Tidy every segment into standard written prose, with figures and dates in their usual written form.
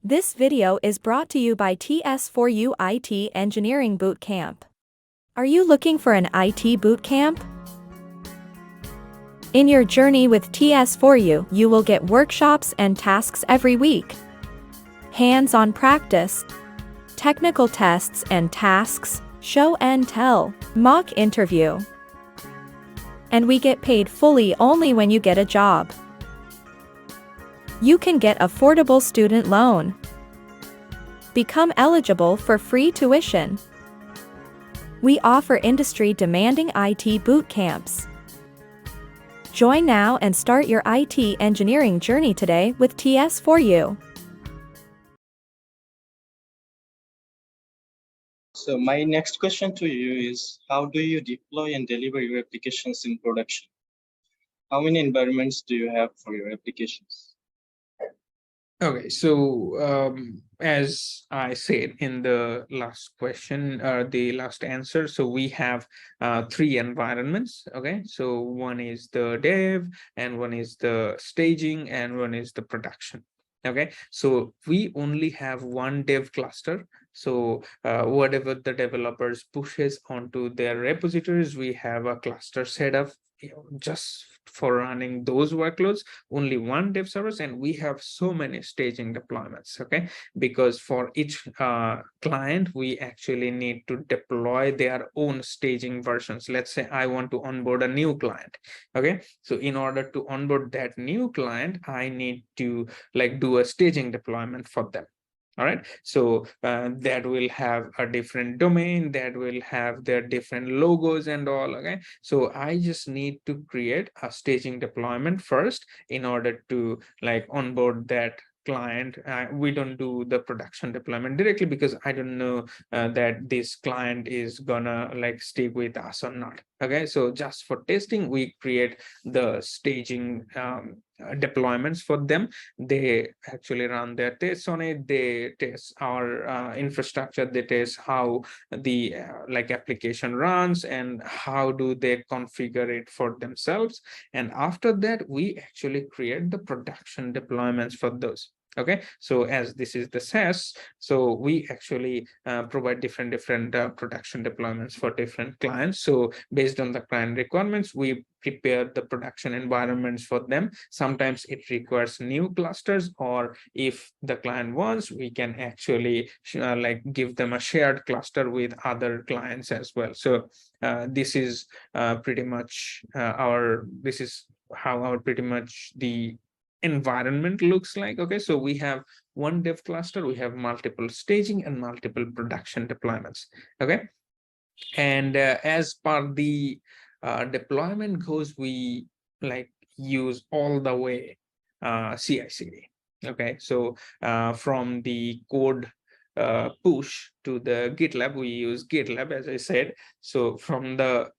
This video is brought to you by TS4U IT Engineering Bootcamp. Are you looking for an IT bootcamp? In your journey with TS4U, you will get workshops and tasks every week, hands-on practice, technical tests and tasks, show and tell, mock interview. And we get paid fully only when you get a job. You can get affordable student loan. Become eligible for free tuition. We offer industry-demanding IT boot camps. Join now and start your IT engineering journey today with TS4U. So my next question to you is, how do you deploy and deliver your applications in production? How many environments do you have for your applications? Okay, so as I said in the last question, the last answer, so we have three environments. Okay, so one is the dev, and one is the staging, and one is the production. Okay, so we only have one dev cluster. So whatever the developers pushes onto their repositories, we have a cluster set up just for running those workloads, only one dev service, and we have so many staging deployments. Okay, because for each client we actually need to deploy their own staging versions. Let's say I want to onboard a new client. Okay, so in order to onboard that new client, I need to do a staging deployment for them. All right, so that will have a different domain, that will have their different logos and all. Okay, so I just need to create a staging deployment first in order to onboard that client. We don't do the production deployment directly because I don't know that this client is gonna stick with us or not. Okay, so just for testing, we create the staging deployments for them. They actually run their tests on it. They test our infrastructure. They test how the application runs and how do they configure it for themselves. And after that, we actually create the production deployments for those. Okay, so as this is the SaaS, so we actually provide different production deployments for different clients. So based on the client requirements, we prepare the production environments for them. Sometimes it requires new clusters, or if the client wants, we can actually give them a shared cluster with other clients as well. So this is pretty much this is how our pretty much the environment looks like. Okay, so we have one dev cluster, we have multiple staging and multiple production deployments. Okay, and as per the deployment goes, we use all the way CI/CD. Okay, so from the code push to the GitLab, we use GitLab, as I said. So from the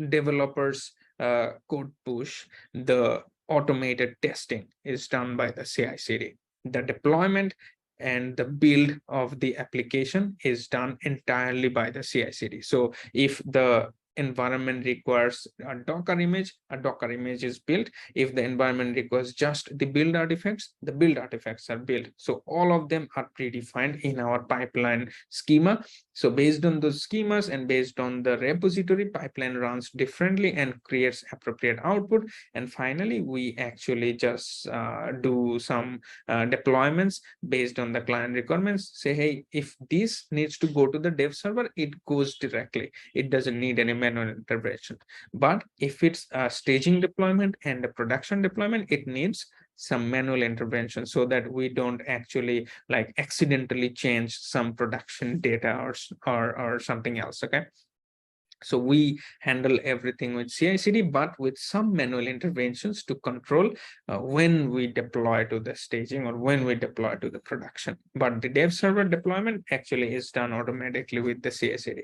developers code push, the automated testing is done by the CI/CD. The deployment and the build of the application is done entirely by the CI/CD. So if the environment requires a Docker image is built. If the environment requires just the build artifacts are built. So all of them are predefined in our pipeline schema. So based on those schemas and based on the repository, pipeline runs differently and creates appropriate output. And finally, we actually just do some deployments based on the client requirements. Say, hey, if this needs to go to the dev server, it goes directly. It doesn't need any manual intervention. But if it's a staging deployment and a production deployment, it needs some manual intervention so that we don't actually accidentally change some production data or something else. Okay, so we handle everything with CI/CD, but with some manual interventions to control when we deploy to the staging or when we deploy to the production. But the dev server deployment actually is done automatically with the CI/CD.